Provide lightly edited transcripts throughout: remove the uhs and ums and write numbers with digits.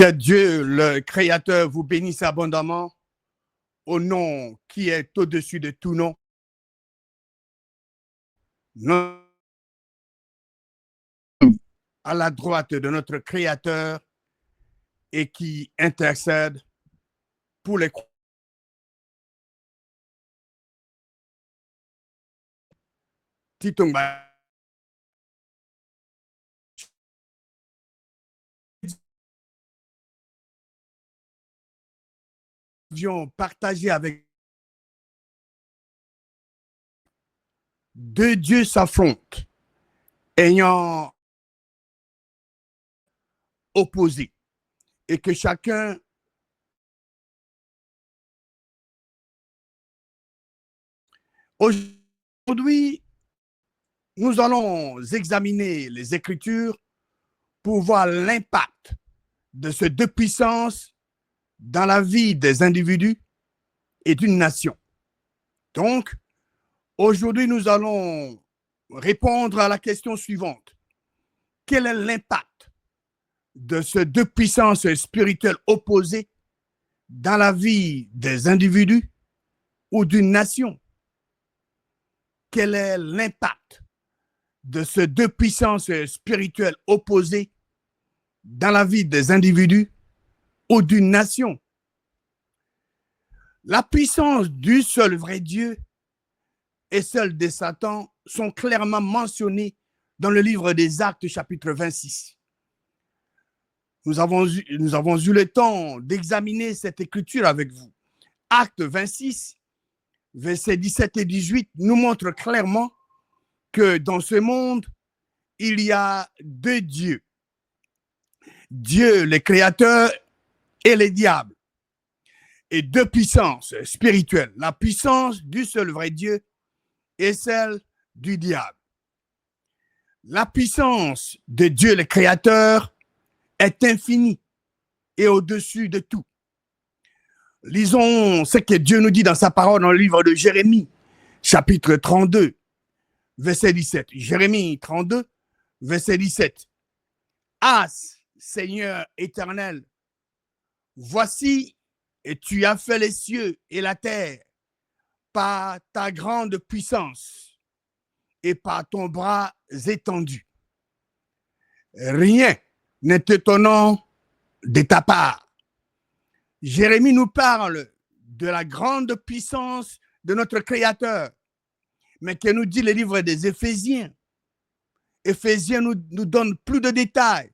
Que Dieu, le Créateur, vous bénisse abondamment au nom qui est au-dessus de tout nom. À la droite de notre Créateur et qui intercède pour les Titumba. Partagé avec deux dieux s'affrontent, ayant opposé, et que chacun aujourd'hui, nous allons examiner les Écritures pour voir l'impact de ces deux puissances dans la vie des individus et d'une nation. Donc, aujourd'hui, nous allons répondre à la question suivante. Quel est l'impact de ces deux puissances spirituelles opposées dans la vie des individus ou d'une nation? Quel est l'impact de ces deux puissances spirituelles opposées dans la vie des individus ou d'une nation? La puissance du seul vrai Dieu et celle de Satan sont clairement mentionnées dans le livre des Actes, chapitre 26. Nous avons eu le temps d'examiner cette écriture avec vous. Acte 26, versets 17 et 18, nous montre clairement que dans ce monde, il y a deux dieux. Dieu, le Créateur, et le diable. Et deux puissances spirituelles. La puissance du seul vrai Dieu et celle du diable. La puissance de Dieu, le Créateur, est infinie et au-dessus de tout. Lisons ce que Dieu nous dit dans sa parole dans le livre de Jérémie, chapitre 32, verset 17. Jérémie 32, verset 17. Ah, Seigneur éternel, voici, et tu as fait les cieux et la terre par ta grande puissance et par ton bras étendu. Rien n'est étonnant de ta part. Jérémie nous parle de la grande puissance de notre Créateur, mais que nous dit le livre des Éphésiens. Éphésiens nous donne plus de détails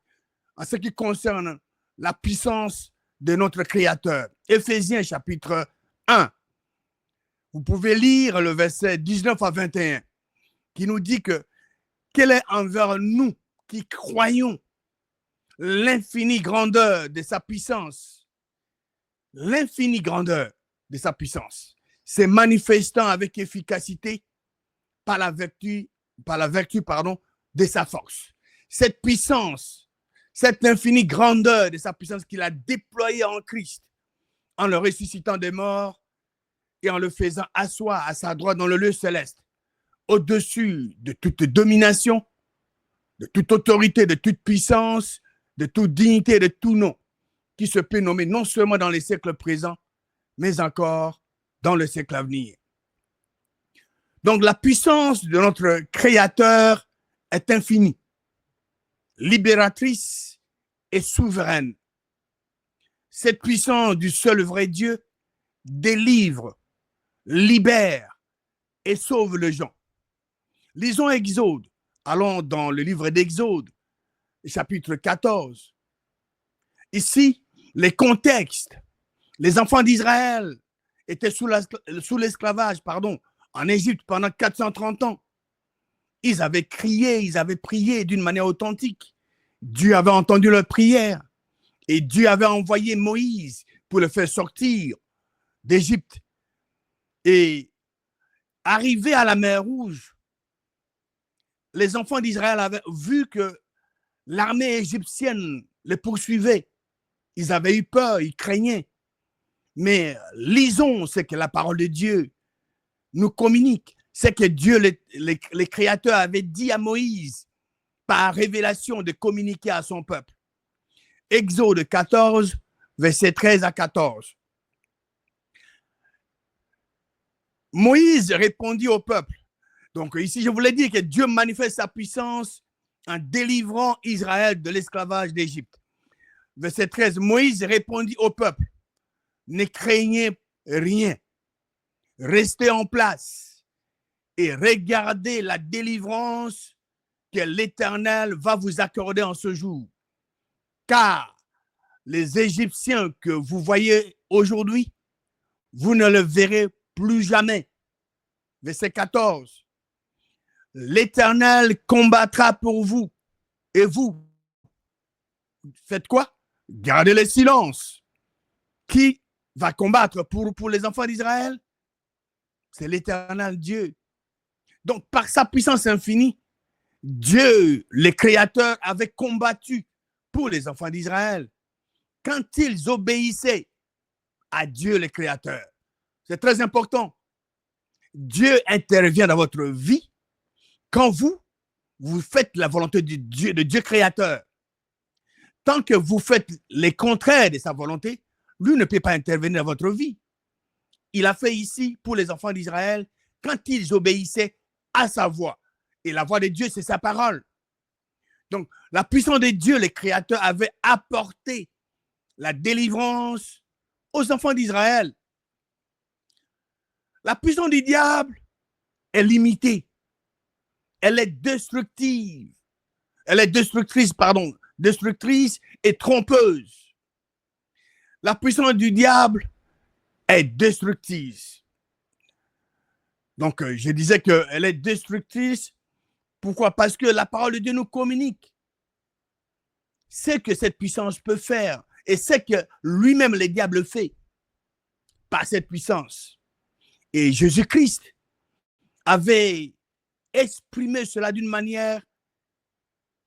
en ce qui concerne la puissance de notre Créateur. Éphésiens chapitre 1. Vous pouvez lire le verset 19 à 21 qui nous dit que quelle est envers nous qui croyons l'infinie grandeur de sa puissance. L'infinie grandeur de sa puissance. C'est manifestant avec efficacité par la vertu de sa force. Cette puissance, cette infinie grandeur de sa puissance qu'il a déployée en Christ, en le ressuscitant des morts et en le faisant asseoir à sa droite dans le lieu céleste, au-dessus de toute domination, de toute autorité, de toute puissance, de toute dignité, de tout nom, qui se peut nommer non seulement dans les siècles présents, mais encore dans le siècle à venir. Donc la puissance de notre Créateur est infinie, libératrice et souveraine. Cette puissance du seul vrai Dieu délivre, libère et sauve les gens. Lisons Exode. Allons dans le livre d'Exode, chapitre 14. Ici, les contextes. Les enfants d'Israël étaient sous l'esclavage, en Égypte pendant 430 ans. Ils avaient crié, ils avaient prié d'une manière authentique. Dieu avait entendu leur prière et Dieu avait envoyé Moïse pour le faire sortir d'Égypte. Et arrivé à la mer Rouge, les enfants d'Israël avaient vu que l'armée égyptienne les poursuivait. Ils avaient eu peur, ils craignaient. Mais lisons ce que la parole de Dieu nous communique. C'est que Dieu, le Créateur, avait dit à Moïse, par révélation, de communiquer à son peuple. Exode 14, versets 13 à 14. Moïse répondit au peuple. Donc ici, je voulais dire que Dieu manifeste sa puissance en délivrant Israël de l'esclavage d'Égypte. Verset 13, Moïse répondit au peuple, ne craignez rien, restez en place et regardez la délivrance que l'Éternel va vous accorder en ce jour. Car les Égyptiens que vous voyez aujourd'hui, vous ne le verrez plus jamais. Verset 14. L'Éternel combattra pour vous. Et vous, faites quoi? Gardez le silence. Qui va combattre pour les enfants d'Israël? C'est l'Éternel Dieu. Donc, par sa puissance infinie, Dieu, le Créateur, avait combattu pour les enfants d'Israël quand ils obéissaient à Dieu, le Créateur. C'est très important. Dieu intervient dans votre vie quand vous faites la volonté de Dieu créateur. Tant que vous faites les contraires de sa volonté, lui ne peut pas intervenir dans votre vie. Il a fait ici pour les enfants d'Israël quand ils obéissaient à sa voix. Et la voix de Dieu, c'est sa parole. Donc, la puissance de Dieu, le Créateur, avait apporté la délivrance aux enfants d'Israël. La puissance du diable est limitée. Elle est destructive. Elle est destructrice et trompeuse. La puissance du diable est destructrice. Donc, je disais qu'elle est destructrice. Pourquoi? Parce que la parole de Dieu nous communique ce que cette puissance peut faire et ce que lui-même, le diable, fait par cette puissance. Et Jésus-Christ avait exprimé cela d'une manière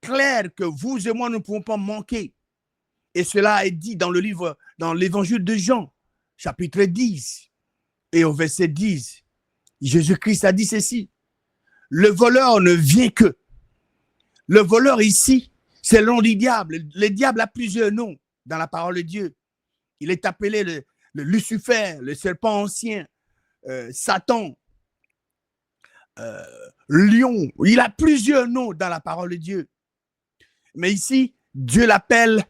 claire que vous et moi ne pouvons pas manquer. Et cela est dit dans l'évangile de Jean, chapitre 10, et au verset 10. Jésus-Christ a dit ceci: le voleur ne vient que. Le voleur ici, c'est le nom du diable. Le diable a plusieurs noms dans la parole de Dieu. Il est appelé le Lucifer, le serpent ancien, Satan, lion. Il a plusieurs noms dans la parole de Dieu. Mais ici, Dieu l'appelle,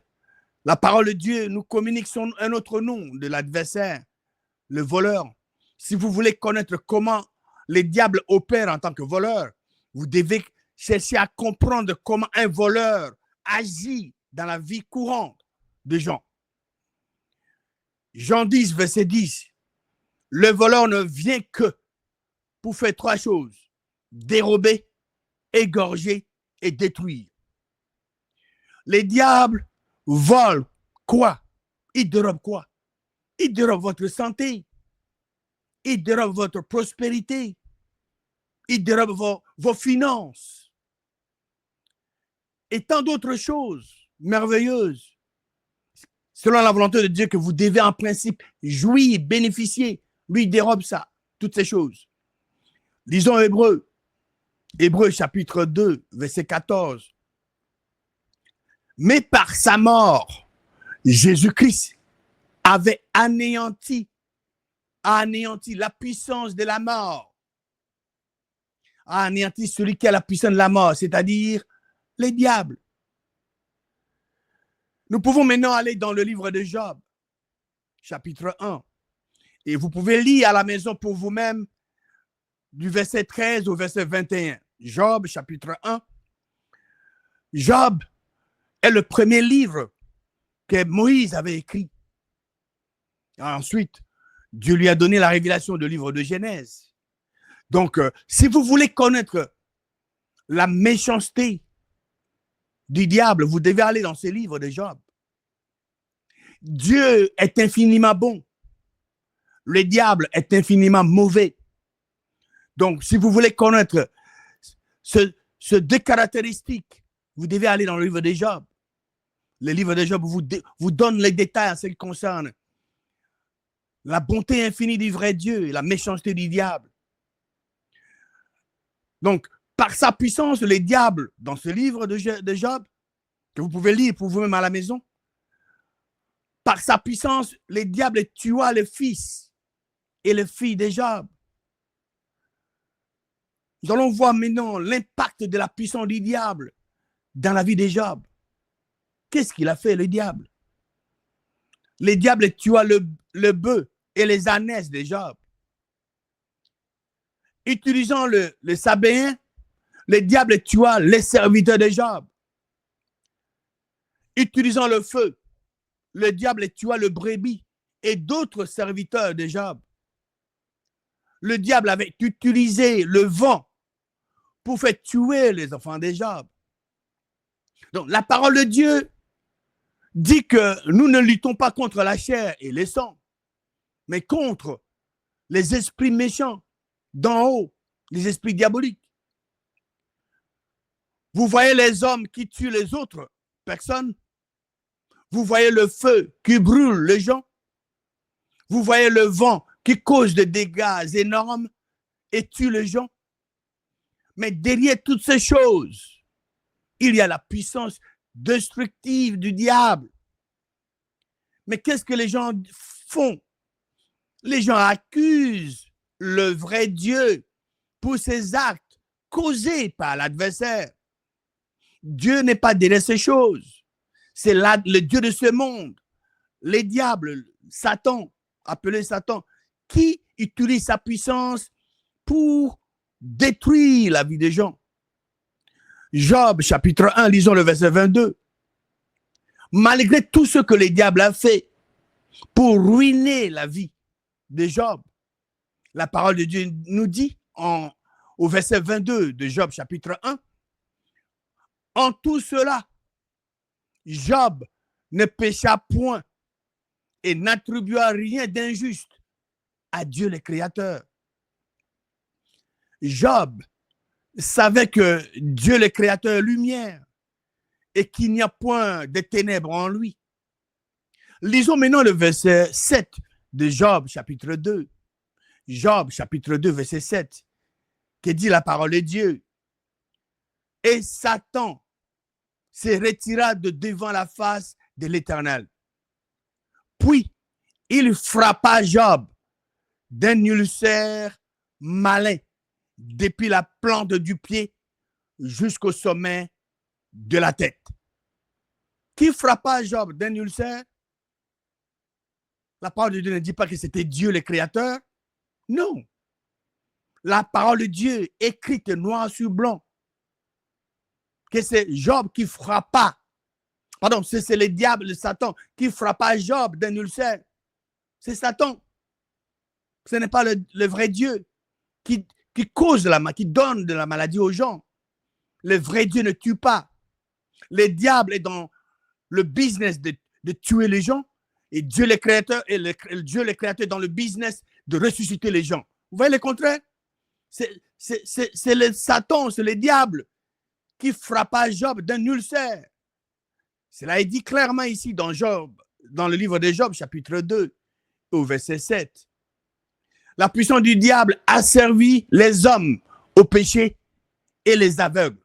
la parole de Dieu nous communique un autre nom de l'adversaire, le voleur. Si vous voulez connaître comment les diables opèrent en tant que voleur, vous devez chercher à comprendre comment un voleur agit dans la vie courante de gens. Jean 10, verset 10. Le voleur ne vient que pour faire trois choses: dérober, égorger et détruire. Les diables volent quoi? Ils dérobent quoi? Ils dérobent votre santé. Ils dérobent votre prospérité. Ils dérobent vos finances. Et tant d'autres choses merveilleuses. Selon la volonté de Dieu que vous devez en principe jouir, bénéficier. Lui, il dérobe ça, toutes ces choses. Lisons Hébreux. Hébreux chapitre 2, verset 14. Mais par sa mort, Jésus-Christ avait anéanti la puissance de la mort. A anéanti celui qui a la puissance de la mort, c'est-à-dire les diables. Nous pouvons maintenant aller dans le livre de Job, chapitre 1. Et vous pouvez lire à la maison pour vous-même du verset 13 au verset 21. Job, chapitre 1. Job est le premier livre que Moïse avait écrit. Ensuite, Dieu lui a donné la révélation du livre de Genèse. Donc, si vous voulez connaître la méchanceté du diable, vous devez aller dans ce livre de Job. Dieu est infiniment bon. Le diable est infiniment mauvais. Donc, si vous voulez connaître ces deux caractéristiques, vous devez aller dans le livre de Job. Le livre de Job vous donne les détails en ce qui concerne la bonté infinie du vrai Dieu et la méchanceté du diable. Donc, par sa puissance, le diable, dans ce livre de Job, que vous pouvez lire pour vous-même à la maison, Par sa puissance, le diable tua les fils et les filles de Job. Nous allons voir maintenant l'impact de la puissance du diable dans la vie de Job. Qu'est-ce qu'il a fait, le diable? Le diable tua le bœuf et les ânesses de Job. Utilisant le sabéen, le diable tua les serviteurs de Job. Utilisant le feu, le diable tua le brebis et d'autres serviteurs de Job. Le diable avait utilisé le vent pour faire tuer les enfants de Job. Donc, la parole de Dieu dit que nous ne luttons pas contre la chair et le sang, mais contre les esprits méchants d'en haut, les esprits diaboliques. Vous voyez les hommes qui tuent les autres personnes. Vous voyez le feu qui brûle les gens. Vous voyez le vent qui cause des dégâts énormes et tue les gens. Mais derrière toutes ces choses, il y a la puissance destructive du diable. Mais qu'est-ce que les gens font? Les gens accusent le vrai Dieu pour ses actes causés par l'adversaire. Dieu n'est pas derrière ces choses. C'est le Dieu de ce monde, les diables, Satan, appelé Satan, qui utilise sa puissance pour détruire la vie des gens. Job, chapitre 1, lisons le verset 22. Malgré tout ce que le diable a fait pour ruiner la vie de Job, la parole de Dieu nous dit au verset 22 de Job, chapitre 1, en tout cela, Job ne pécha point et n'attribua rien d'injuste à Dieu le Créateur. Job savait que Dieu le Créateur est lumière et qu'il n'y a point de ténèbres en lui. Lisons maintenant le verset 7 de Job, chapitre 2. Job, chapitre 2, verset 7, qui dit la parole de Dieu. Et Satan se retira de devant la face de l'Éternel. Puis, il frappa Job d'un ulcère malin depuis la plante du pied jusqu'au sommet de la tête. Qui frappa Job d'un ulcère? La parole de Dieu ne dit pas que c'était Dieu le Créateur. Non. La parole de Dieu écrite noir sur blanc que c'est Job qui frappa. Pardon, c'est le diable, le Satan, qui frappa Job d'un ulcère. C'est Satan. Ce n'est pas le vrai Dieu qui cause qui donne de la maladie aux gens. Le vrai Dieu ne tue pas. Le diable est dans le business de tuer les gens et Dieu le Créateur Dieu le Créateur est dans le business de ressusciter les gens. Vous voyez le contraire? C'est le Satan, c'est le diable qui frappa Job d'un ulcère. Cela est dit clairement ici dans le livre de Job, chapitre 2, au verset 7. La puissance du diable a servi les hommes au péché et les aveugles.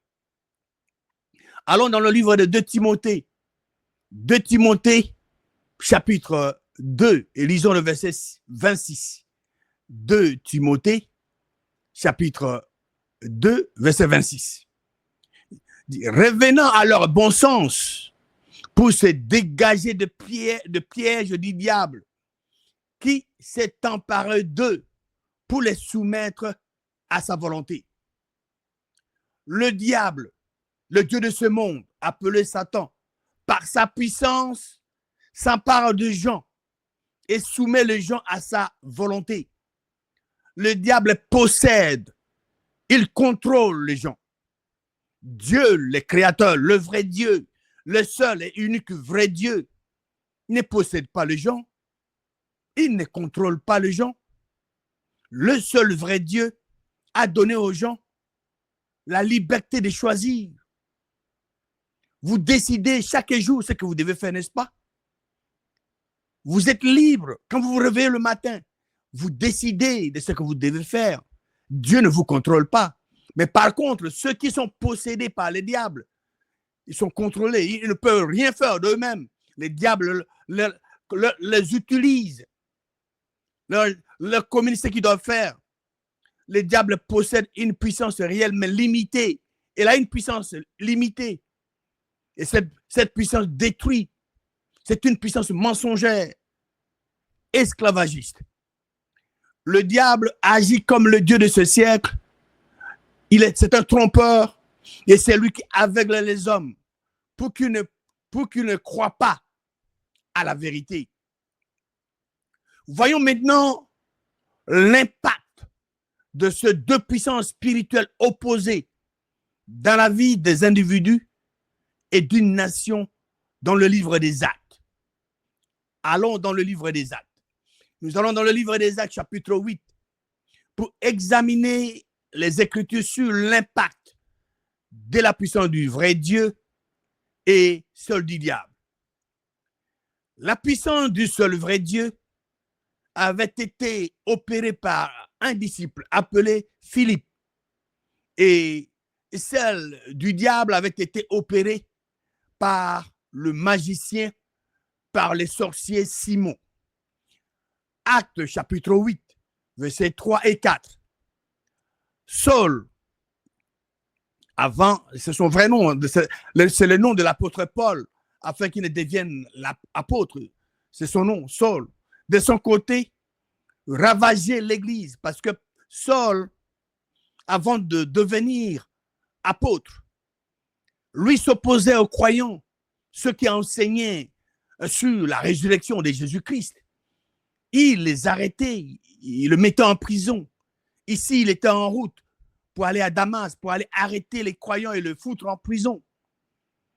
Allons dans le livre de 2 Timothée. 2 Timothée, chapitre 2, et lisons le verset 26. 2 Timothée, chapitre 2, verset 26. Revenant à leur bon sens pour se dégager de pièges du diable qui s'est emparé d'eux pour les soumettre à sa volonté. Le diable, le Dieu de ce monde, appelé Satan, par sa puissance, s'empare de gens et soumet les gens à sa volonté. Le diable possède, il contrôle les gens. Dieu, le Créateur, le vrai Dieu, le seul et unique vrai Dieu, ne possède pas les gens. Il ne contrôle pas les gens. Le seul vrai Dieu a donné aux gens la liberté de choisir. Vous décidez chaque jour ce que vous devez faire, n'est-ce pas? Vous êtes libre. Quand vous vous réveillez le matin, vous décidez de ce que vous devez faire. Dieu ne vous contrôle pas. Mais par contre, ceux qui sont possédés par les diables, ils sont contrôlés. Ils ne peuvent rien faire d'eux-mêmes. Les diables les utilise, leur communique ce qu'ils doivent faire. Le diable possède une puissance réelle mais limitée. Il a une puissance limitée. Et cette puissance détruit. C'est une puissance mensongère, esclavagiste. Le diable agit comme le Dieu de ce siècle. C'est un trompeur et c'est lui qui aveugle les hommes pour qu'ils ne croient pas à la vérité. Voyons maintenant l'impact de ces deux puissances spirituelles opposées dans la vie des individus et d'une nation dans le livre des Actes. Allons dans le livre des Actes. Nous allons dans le livre des Actes, chapitre 8, pour examiner les Écritures sur l'impact de la puissance du vrai Dieu et seul du diable. La puissance du seul vrai Dieu avait été opérée par un disciple appelé Philippe et celle du diable avait été opérée par le magicien, par les sorciers Simon. Actes chapitre 8, versets 3 et 4. Saul, avant, c'est son vrai nom, c'est le nom de l'apôtre Paul, afin qu'il ne devienne l'apôtre. C'est son nom, Saul. De son côté, ravager l'Église, parce que Saul, avant de devenir apôtre, lui s'opposait aux croyants, ceux qui enseignaient sur la résurrection de Jésus-Christ. Il les arrêtait, il le mettait en prison. Ici, il était en route pour aller à Damas, pour aller arrêter les croyants et le foutre en prison.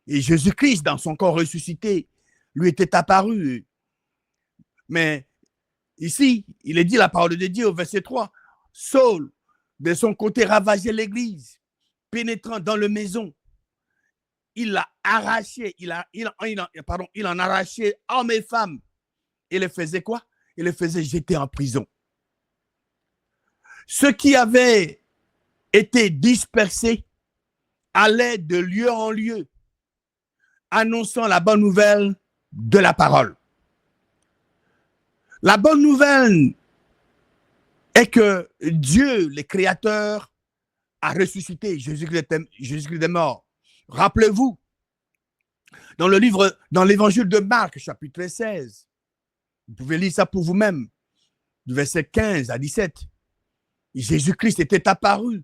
Et Jésus-Christ, dans son corps ressuscité, lui était apparu. Mais ici, il est dit la parole de Dieu au verset 3. Saul, de son côté, ravageait l'église, pénétrant dans la maison. Il l'a arraché, il en arrachait hommes et femmes. Il les faisait quoi? Il les faisait jeter en prison. Ceux qui avaient été dispersés allaient de lieu en lieu, annonçant la bonne nouvelle de la parole. La bonne nouvelle est que Dieu, le Créateur, a ressuscité Jésus-Christ est mort. Rappelez-vous, dans l'évangile de Marc, chapitre 16, vous pouvez lire ça pour vous-même, du verset 15 à 17. Jésus-Christ était apparu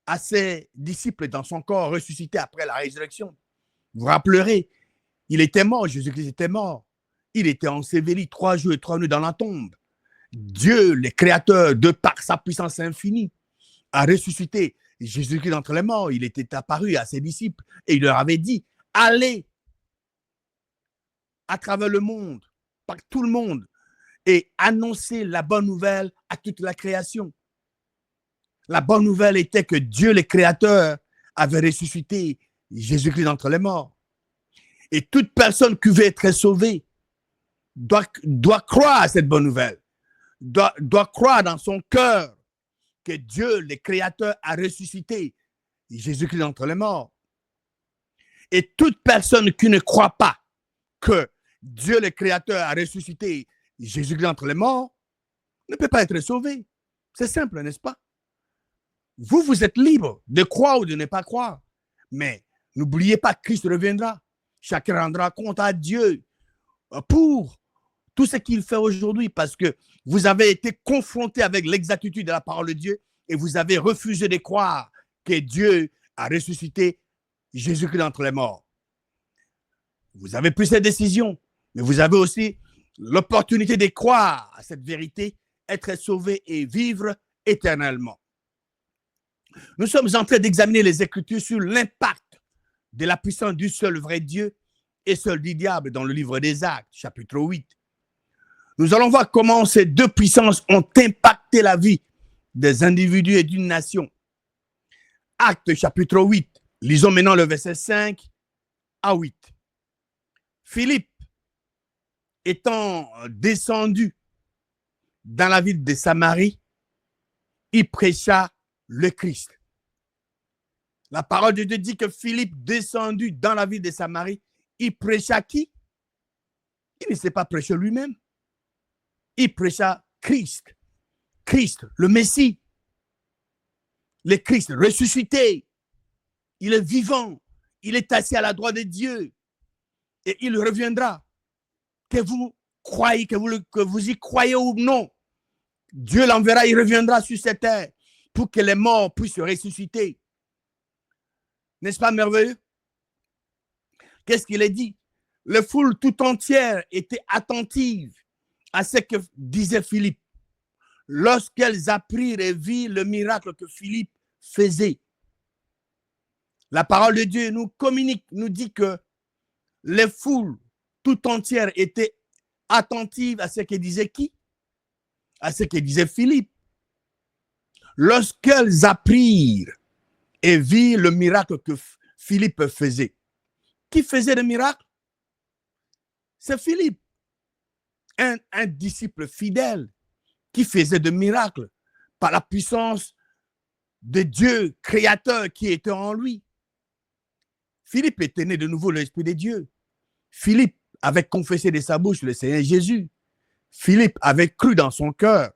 à ses disciples dans son corps ressuscité après la résurrection. Vous vous rappellerez, il était mort, Jésus-Christ était mort. Il était enseveli 3 jours et 3 nuits dans la tombe. Dieu, le Créateur, de par sa puissance infinie, a ressuscité Jésus-Christ d'entre les morts. Il était apparu à ses disciples et il leur avait dit, allez à travers le monde, par tout le monde, et annoncez la bonne nouvelle à toute la création. La bonne nouvelle était que Dieu, le Créateur, avait ressuscité Jésus-Christ d'entre les morts. Et toute personne qui veut être sauvée doit croire à cette bonne nouvelle, doit croire dans son cœur que Dieu, le Créateur, a ressuscité Jésus-Christ d'entre les morts. Et toute personne qui ne croit pas que Dieu, le Créateur, a ressuscité Jésus-Christ d'entre les morts ne peut pas être sauvé. C'est simple, n'est-ce pas? Vous êtes libre de croire ou de ne pas croire. Mais n'oubliez pas que Christ reviendra. Chacun rendra compte à Dieu pour tout ce qu'il fait aujourd'hui parce que vous avez été confronté avec l'exactitude de la parole de Dieu et vous avez refusé de croire que Dieu a ressuscité Jésus-Christ d'entre les morts. Vous avez pris cette décision, mais vous avez aussi l'opportunité de croire à cette vérité, être sauvé et vivre éternellement. Nous sommes en train d'examiner les Écritures sur l'impact de la puissance du seul vrai Dieu et seul du diable dans le livre des Actes, chapitre 8. Nous allons voir comment ces deux puissances ont impacté la vie des individus et d'une nation. Actes, chapitre 8. Lisons maintenant le verset 5 à 8. Philippe, étant descendu dans la ville de Samarie, il prêcha le Christ. La parole de Dieu dit que Philippe, descendu dans la ville de Samarie, il prêcha qui? Il ne s'est pas prêché lui-même. Il prêcha Christ. Christ, le Messie. Le Christ ressuscité. Il est vivant. Il est assis à la droite de Dieu. Et il reviendra. Que vous croyez, que vous y croyez ou non, Dieu l'enverra, il reviendra sur cette terre pour que les morts puissent ressusciter. N'est-ce pas merveilleux? Qu'est-ce qu'il a dit? La foule tout entière était attentive à ce que disait Philippe lorsqu'elles apprirent et virent le miracle que Philippe faisait. La parole de Dieu nous communique, nous dit que les foules tout entières étaient attentives à ce que disait qui? À ce que disait Philippe. Lorsqu'elles apprirent et virent le miracle que Philippe faisait. Qui faisait le miracle? C'est Philippe, un disciple fidèle qui faisait de miracles par la puissance de Dieu créateur qui était en lui. Philippe était né de nouveau de l'Esprit de Dieu. Philippe avait confessé de sa bouche le Seigneur Jésus. Philippe avait cru dans son cœur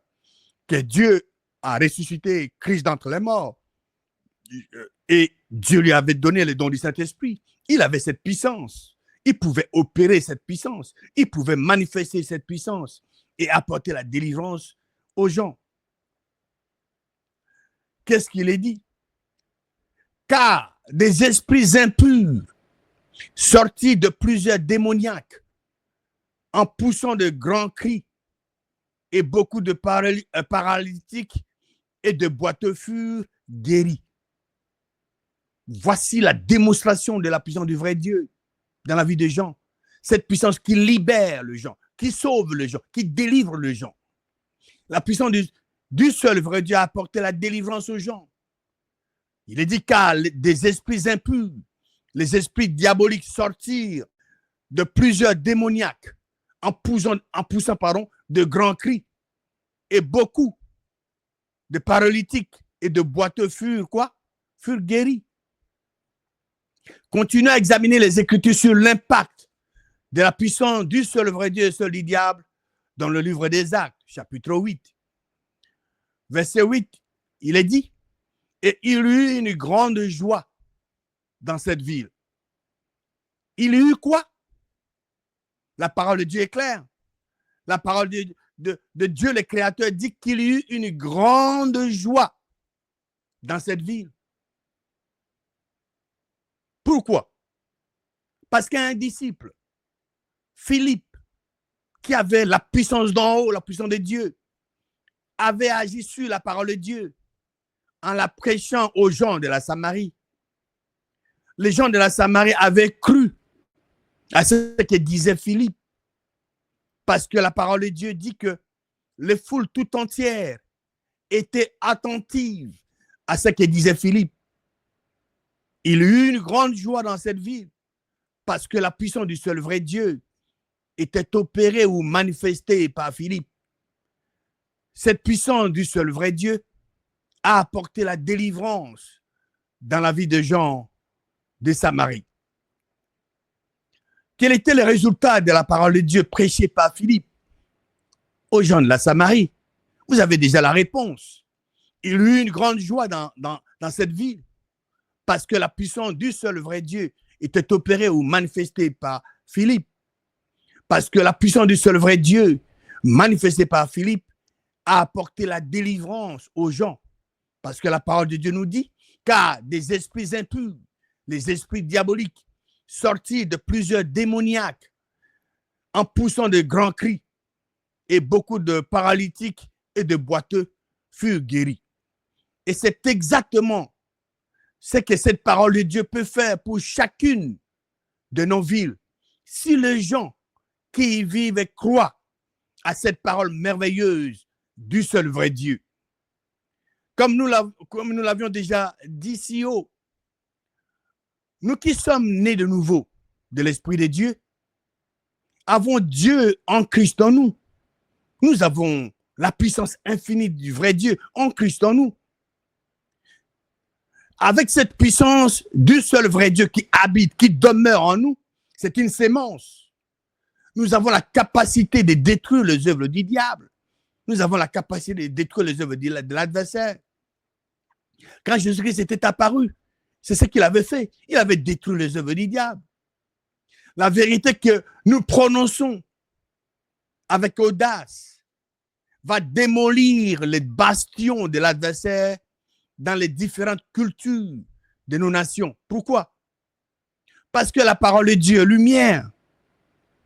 que Dieu a ressuscité Christ d'entre les morts. Et Dieu lui avait donné le don du Saint-Esprit. Il avait cette puissance. Il pouvait opérer cette puissance. Il pouvait manifester cette puissance et apporter la délivrance aux gens. Qu'est-ce qu'il est dit? Car des esprits impurs sortis de plusieurs démoniaques en poussant de grands cris et beaucoup de paralytiques et de boiteux furent guéris. Voici la démonstration de la puissance du vrai Dieu dans la vie des gens. Cette puissance qui libère les gens, qui sauve les gens, qui délivre les gens. La puissance du seul vrai Dieu a apporté la délivrance aux gens. Il est dit car des esprits impurs, les esprits diaboliques sortirent de plusieurs démoniaques en poussant de grands cris. Et beaucoup de paralytiques et de boiteux furent guéris. Continuez à examiner les Écritures sur l'impact de la puissance du seul vrai Dieu et seul du diable dans le livre des Actes, chapitre 8. Verset 8, il est dit, et il y eut une grande joie dans cette ville. Il y eut quoi? La parole de Dieu est claire. La parole de Dieu, le Créateur, dit qu'il y eut une grande joie dans cette ville. Pourquoi? Parce qu'un disciple, Philippe, qui avait la puissance d'en haut, la puissance de Dieu, avait agi sur la parole de Dieu en la prêchant aux gens de la Samarie. Les gens de la Samarie avaient cru à ce que disait Philippe, parce que la parole de Dieu dit que les foules tout entières étaient attentives à ce que disait Philippe. Il y eut une grande joie dans cette ville parce que la puissance du seul vrai Dieu était opérée ou manifestée par Philippe. Cette puissance du seul vrai Dieu a apporté la délivrance dans la vie des gens de Samarie. Quel était le résultat de la parole de Dieu prêchée par Philippe aux gens de la Samarie? Vous avez déjà la réponse. Il y eut une grande joie dans cette ville parce que la puissance du seul vrai Dieu était opérée ou manifestée par Philippe. Parce que la puissance du seul vrai Dieu manifestée par Philippe a apporté la délivrance aux gens. Parce que la parole de Dieu nous dit, car des esprits impurs, les esprits diaboliques, sortis de plusieurs démoniaques, en poussant de grands cris, et beaucoup de paralytiques et de boiteux furent guéris. Et c'est exactement ce que cette parole de Dieu peut faire pour chacune de nos villes. Si les gens qui y vivent et croient à cette parole merveilleuse du seul vrai Dieu. Comme nous l'avions déjà dit si haut, nous qui sommes nés de nouveau de l'Esprit de Dieu, avons Dieu en Christ en nous. Nous avons la puissance infinie du vrai Dieu en Christ en nous. Avec cette puissance du seul vrai Dieu qui habite, qui demeure en nous, c'est une sémence. Nous avons la capacité de détruire les œuvres du diable. Nous avons la capacité de détruire les œuvres de l'adversaire. Quand Jésus-Christ était apparu, c'est ce qu'il avait fait. Il avait détruit les œuvres du diable. La vérité que nous prononçons avec audace va démolir les bastions de l'adversaire dans les différentes cultures de nos nations. Pourquoi? Parce que la parole de Dieu, lumière,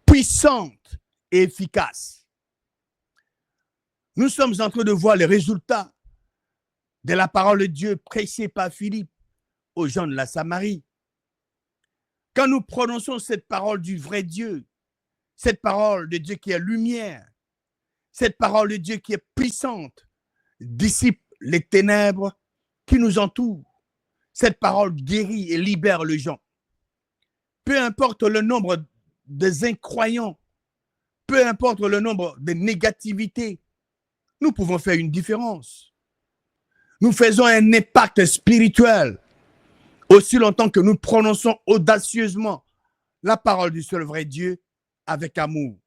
puissante et efficace. Nous sommes en train de voir les résultats de la parole de Dieu prêchée par Philippe aux gens de la Samarie. Quand nous prononçons cette parole du vrai Dieu, cette parole de Dieu qui est lumière, cette parole de Dieu qui est puissante, dissipe les ténèbres qui nous entourent. Cette parole guérit et libère les gens. Peu importe le nombre des incroyants, peu importe le nombre de négativités, nous pouvons faire une différence. Nous faisons un impact spirituel aussi longtemps que nous prononçons audacieusement la parole du seul vrai Dieu avec amour.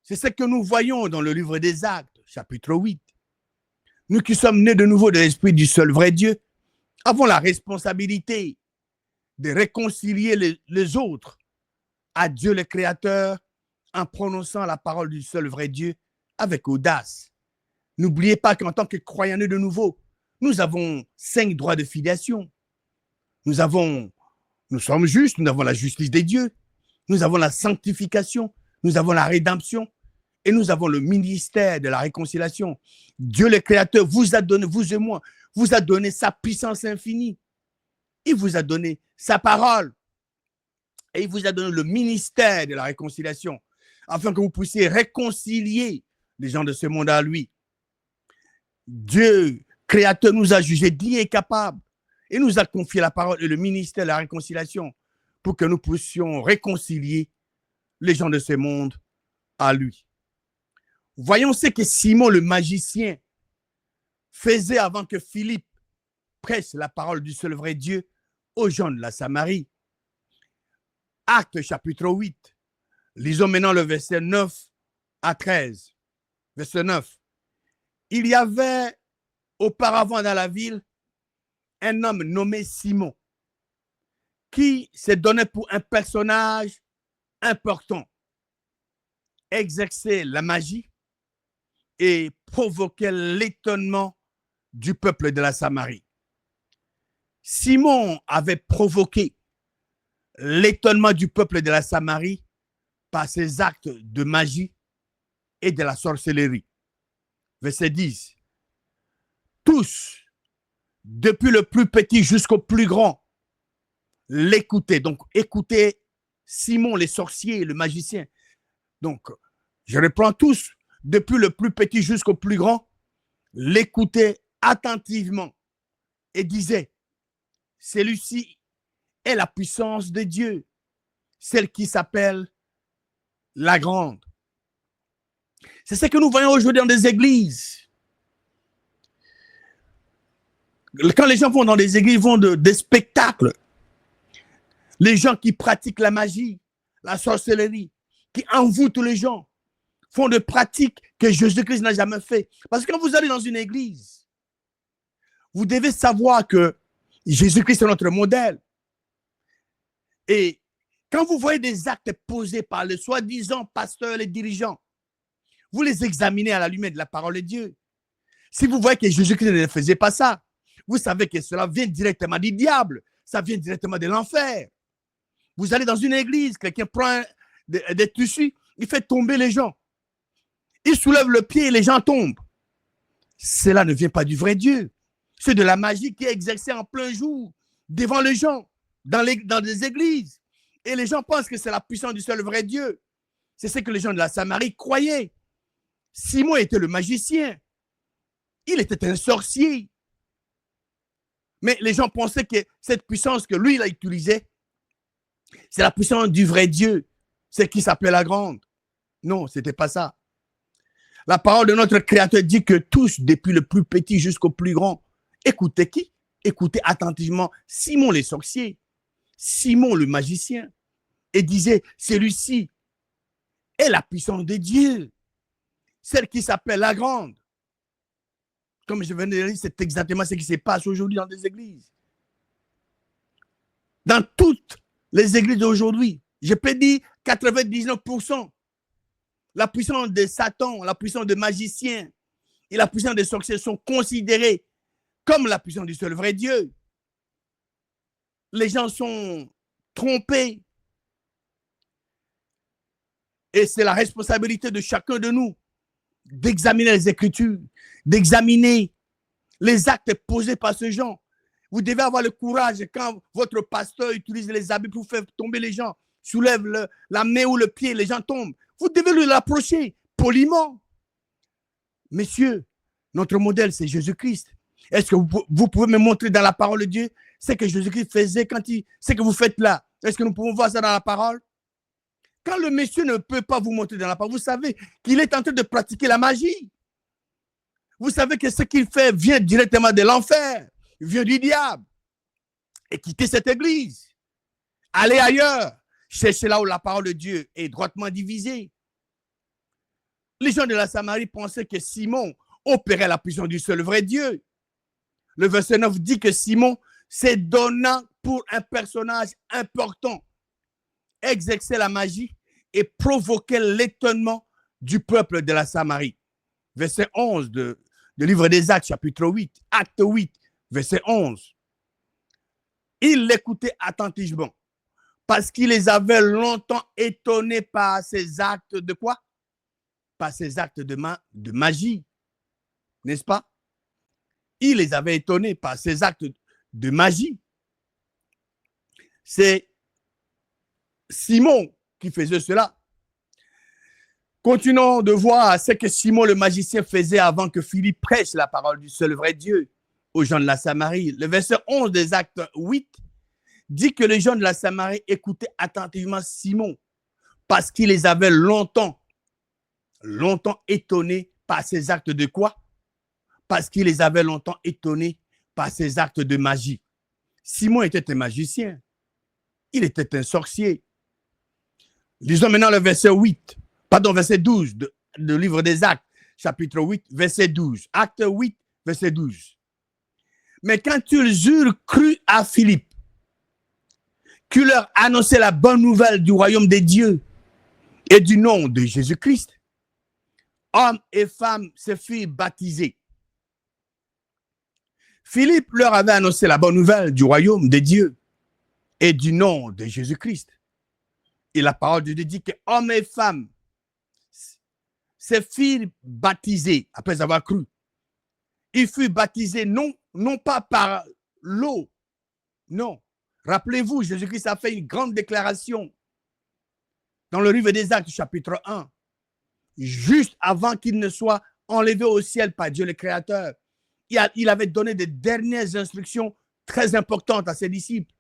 C'est ce que nous voyons dans le livre des Actes, chapitre 8. Nous qui sommes nés de nouveau de l'esprit du seul vrai Dieu, avons la responsabilité de réconcilier les autres à Dieu le Créateur en prononçant la parole du seul vrai Dieu avec audace. N'oubliez pas qu'en tant que croyants nés de nouveau, nous avons 5 droits de filiation. Nous sommes justes, nous avons la justice des dieux, nous avons la sanctification, nous avons la rédemption et nous avons le ministère de la réconciliation. Dieu le Créateur vous a donné, vous et moi, vous a donné sa puissance infinie. Il vous a donné sa parole et il vous a donné le ministère de la réconciliation afin que vous puissiez réconcilier les gens de ce monde à lui. Dieu, Créateur, nous a jugés dignes et capables et nous a confié la parole et le ministère de la réconciliation pour que nous puissions réconcilier les gens de ce monde à lui. Voyons ce que Simon le magicien faisait avant que Philippe prêche la parole du seul vrai Dieu aux gens de la Samarie. Actes chapitre 8. Lisons maintenant le verset 9 à 13. Verset 9. Il y avait auparavant dans la ville un homme nommé Simon qui se donnait pour un personnage important, exerçait la magie et provoquait l'étonnement du peuple de la Samarie. Simon avait provoqué l'étonnement du peuple de la Samarie par ses actes de magie et de la sorcellerie. Verset 10. Tous, depuis le plus petit jusqu'au plus grand, l'écoutaient. Donc, écoutez Simon, les sorciers, le magicien. Donc, je reprends tous, depuis le plus petit jusqu'au plus grand, l'écoutaient attentivement et disaient, celui-ci est la puissance de Dieu, celle qui s'appelle la grande. C'est ce que nous voyons aujourd'hui dans des églises. Quand les gens vont dans des églises, ils vont des spectacles. Les gens qui pratiquent la magie, la sorcellerie, qui envoûtent les gens, font des pratiques que Jésus-Christ n'a jamais fait. Parce que quand vous allez dans une église, vous devez savoir que Jésus-Christ est notre modèle. Et quand vous voyez des actes posés par les soi-disant pasteurs, les dirigeants, vous les examinez à la lumière de la parole de Dieu. Si vous voyez que Jésus-Christ ne faisait pas ça, vous savez que cela vient directement du diable, ça vient directement de l'enfer. Vous allez dans une église, quelqu'un prend des tissus, il fait tomber les gens. Il soulève le pied et les gens tombent. Cela ne vient pas du vrai Dieu. C'est de la magie qui est exercée en plein jour, devant les gens, dans des églises. Et les gens pensent que c'est la puissance du seul vrai Dieu. C'est ce que les gens de la Samarie croyaient. Simon était le magicien. Il était un sorcier. Mais les gens pensaient que cette puissance que lui, il a utilisée, c'est la puissance du vrai Dieu. C'est qui s'appelle la grande. Non, ce n'était pas ça. La parole de notre Créateur dit que tous, depuis le plus petit jusqu'au plus grand, écoutez qui? Écoutez attentivement Simon les sorciers, Simon le magicien, et disait, celui-ci est la puissance de Dieu, celle qui s'appelle la grande. Comme je viens de dire, c'est exactement ce qui se passe aujourd'hui dans des églises. Dans toutes les églises d'aujourd'hui, je peux dire 99%, la puissance de Satan, la puissance de magiciens et la puissance des sorciers sont considérées comme la puissance du seul vrai Dieu. Les gens sont trompés. Et c'est la responsabilité de chacun de nous d'examiner les Écritures, d'examiner les actes posés par ce genre. Vous devez avoir le courage quand votre pasteur utilise les habits pour faire tomber les gens, soulève la main ou le pied, les gens tombent. Vous devez l'approcher poliment. Messieurs, notre modèle, c'est Jésus-Christ. Est-ce que vous pouvez me montrer dans la parole de Dieu ce que Jésus-Christ faisait ce que vous faites là? Est-ce que nous pouvons voir ça dans la parole? Quand le monsieur ne peut pas vous montrer dans la parole, vous savez qu'il est en train de pratiquer la magie. Vous savez que ce qu'il fait vient directement de l'enfer, vient du diable. Et quittez cette église. Allez ailleurs. Cherchez là où la parole de Dieu est droitement divisée. Les gens de la Samarie pensaient que Simon opérait la puissance du seul vrai Dieu. Le verset 9 dit que Simon s'est donnant pour un personnage important, exerçait la magie et provoquait l'étonnement du peuple de la Samarie. Verset 11 du livre des Actes, chapitre 8, acte 8, verset 11. Il l'écoutait attentivement parce qu'il les avait longtemps étonnés par ses actes de quoi? Par ses actes de magie, n'est-ce pas? Il les avait étonnés par ses actes de magie. C'est Simon qui faisait cela. Continuons de voir ce que Simon le magicien faisait avant que Philippe prêche la parole du seul vrai Dieu aux gens de la Samarie. Le verset 11 des Actes 8 dit que les gens de la Samarie écoutaient attentivement Simon parce qu'il les avait longtemps étonnés par ses actes de quoi? Parce qu'il les avait longtemps étonnés par ses actes de magie. Simon était un magicien. Il était un sorcier. Lisons maintenant le verset 12 du livre des Actes, chapitre 8, verset 12. Acte 8, verset 12. Mais quand ils eurent cru à Philippe, qui leur annonçait la bonne nouvelle du royaume des dieux et du nom de Jésus-Christ, hommes et femmes se firent baptiser. Philippe leur avait annoncé la bonne nouvelle du royaume des dieux et du nom de Jésus-Christ. Et la parole de Dieu dit que hommes et femmes se firent baptiser après avoir cru. Ils furent baptisés non pas par l'eau, non. Rappelez-vous, Jésus-Christ a fait une grande déclaration dans le livre des Actes, chapitre 1, juste avant qu'il ne soit enlevé au ciel par Dieu le Créateur. Il avait donné des dernières instructions très importantes à ses disciples.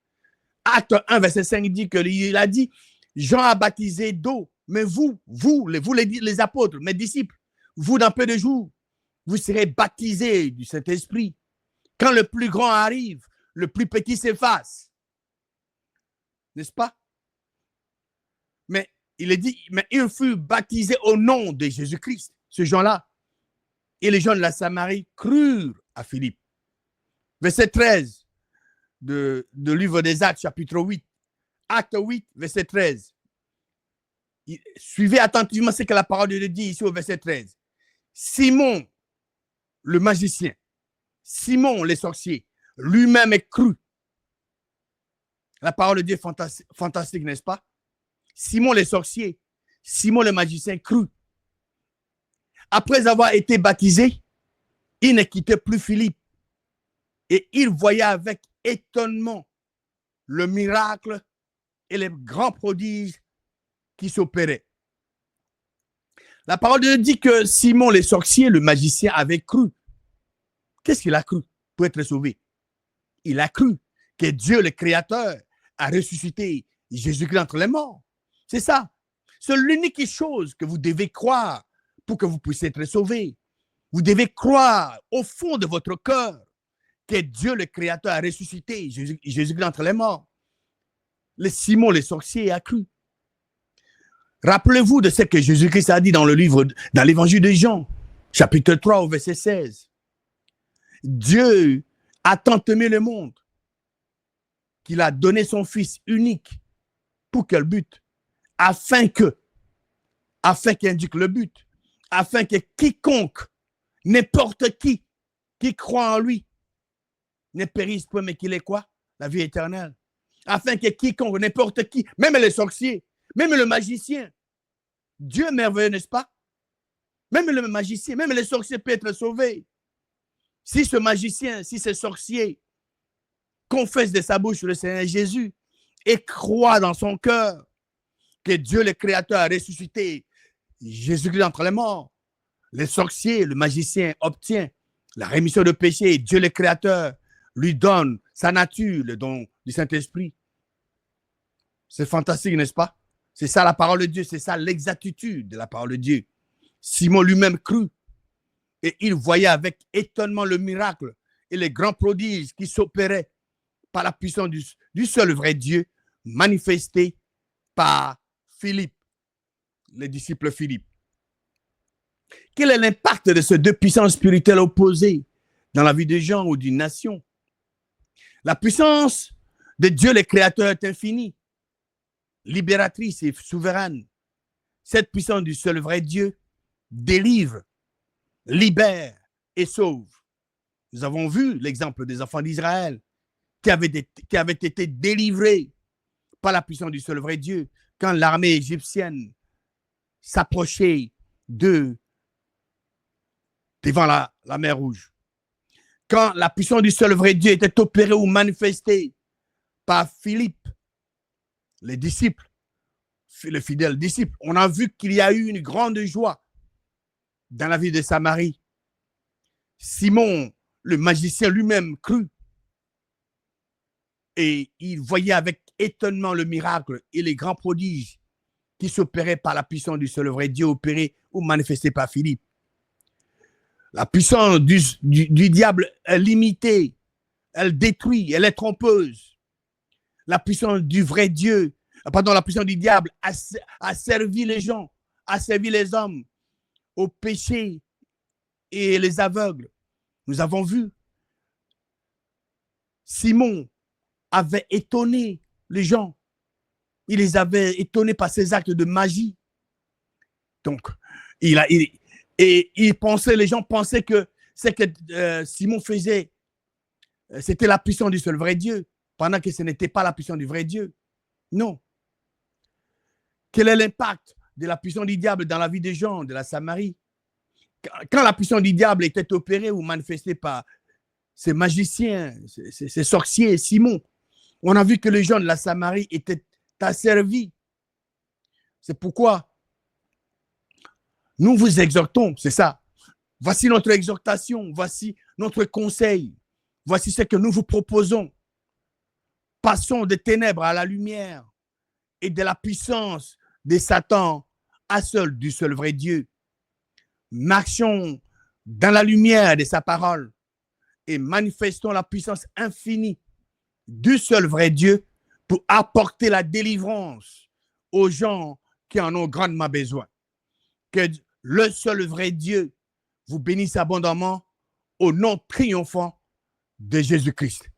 Acte 1, verset 5 dit qu'il a dit, Jean a baptisé d'eau, mais vous les apôtres, mes disciples, vous dans peu de jours, vous serez baptisés du Saint-Esprit. Quand le plus grand arrive, le plus petit s'efface. N'est-ce pas? Mais il est dit, mais ils furent baptisés au nom de Jésus-Christ, ce gens-là. Et les gens de la Samarie crurent à Philippe. Verset 13 du livre des Actes, chapitre 8. Acte 8, verset 13. Suivez attentivement ce que la parole de Dieu dit ici au verset 13. Simon, le magicien, Simon, le sorcier, lui-même est cru. La parole de Dieu est fantastique, n'est-ce pas? Simon, le sorcier, Simon, le magicien, crut. Après avoir été baptisé, il ne quittait plus Philippe. Et il voyait avec étonnement le miracle et les grands prodiges qui s'opéraient. La parole de Dieu dit que Simon, le sorcier, le magicien, avait cru. Qu'est-ce qu'il a cru pour être sauvé? Il a cru que Dieu, le Créateur, a ressuscité Jésus-Christ entre les morts. C'est ça. C'est l'unique chose que vous devez croire pour que vous puissiez être sauvé. Vous devez croire au fond de votre cœur que Dieu, le Créateur, a ressuscité Jésus-Christ entre les morts. Le Simon, le sorcier, a cru. Rappelez-vous de ce que Jésus-Christ a dit dans l'évangile de Jean, chapitre 3 au verset 16. Dieu a tant aimé le monde qu'il a donné son Fils unique. Pour quel but? Afin qu'il indique le but, afin que quiconque, n'importe qui croit en lui, ne périsse point, mais qu'il ait quoi? La vie éternelle. Afin que quiconque, n'importe qui, même les sorciers, même le magicien, Dieu est merveilleux, n'est-ce pas? Même le magicien, même les sorciers peuvent être sauvés. Si ce magicien, si ce sorcier confesse de sa bouche le Seigneur Jésus et croit dans son cœur que Dieu le Créateur a ressuscité Jésus-Christ entre les morts, les sorciers, le magicien obtient la rémission de péché et Dieu le Créateur lui donne sa nature, le don du Saint-Esprit. C'est fantastique, n'est-ce pas? C'est ça la parole de Dieu, c'est ça l'exactitude de la parole de Dieu. Simon lui-même crut et il voyait avec étonnement le miracle et les grands prodiges qui s'opéraient par la puissance du seul vrai Dieu manifesté par Philippe, les disciples Philippe. Quel est l'impact de ces deux puissances spirituelles opposées dans la vie des gens ou d'une nation? La puissance de Dieu le Créateur est infinie, libératrice et souveraine. Cette puissance du seul vrai Dieu délivre, libère et sauve. Nous avons vu l'exemple des enfants d'Israël qui avaient été délivrés par la puissance du seul vrai Dieu quand l'armée égyptienne s'approchait d'eux devant la mer Rouge. Quand la puissance du seul vrai Dieu était opérée ou manifestée par Philippe, les disciples, le fidèle disciple, on a vu qu'il y a eu une grande joie dans la ville de Samarie. Simon, le magicien lui-même, crut et il voyait avec étonnement le miracle et les grands prodiges qui s'opéraient par la puissance du seul vrai Dieu opéré ou manifesté par Philippe. La puissance du diable est limitée, elle détruit, elle est trompeuse. La puissance du vrai Dieu, la puissance du diable a servi les gens, a servi les hommes au péché et les aveugles. Nous avons vu, Simon avait étonné les gens. Il les avait étonnés par ses actes de magie. Donc, les gens pensaient que ce que Simon faisait, c'était la puissance du seul vrai Dieu, pendant que ce n'était pas la puissance du vrai Dieu. Non. Quel est l'impact de la puissance du diable dans la vie des gens de la Samarie? Quand la puissance du diable était opérée ou manifestée par ces magiciens, ces sorciers, Simon, on a vu que les gens de la Samarie étaient asservis. C'est pourquoi nous vous exhortons, c'est ça. Voici notre exhortation, voici notre conseil, voici ce que nous vous proposons. Passons des ténèbres à la lumière et de la puissance de Satan à du seul vrai Dieu. Marchons dans la lumière de sa parole et manifestons la puissance infinie du seul vrai Dieu pour apporter la délivrance aux gens qui en ont grandement besoin. Que le seul vrai Dieu vous bénisse abondamment au nom triomphant de Jésus-Christ.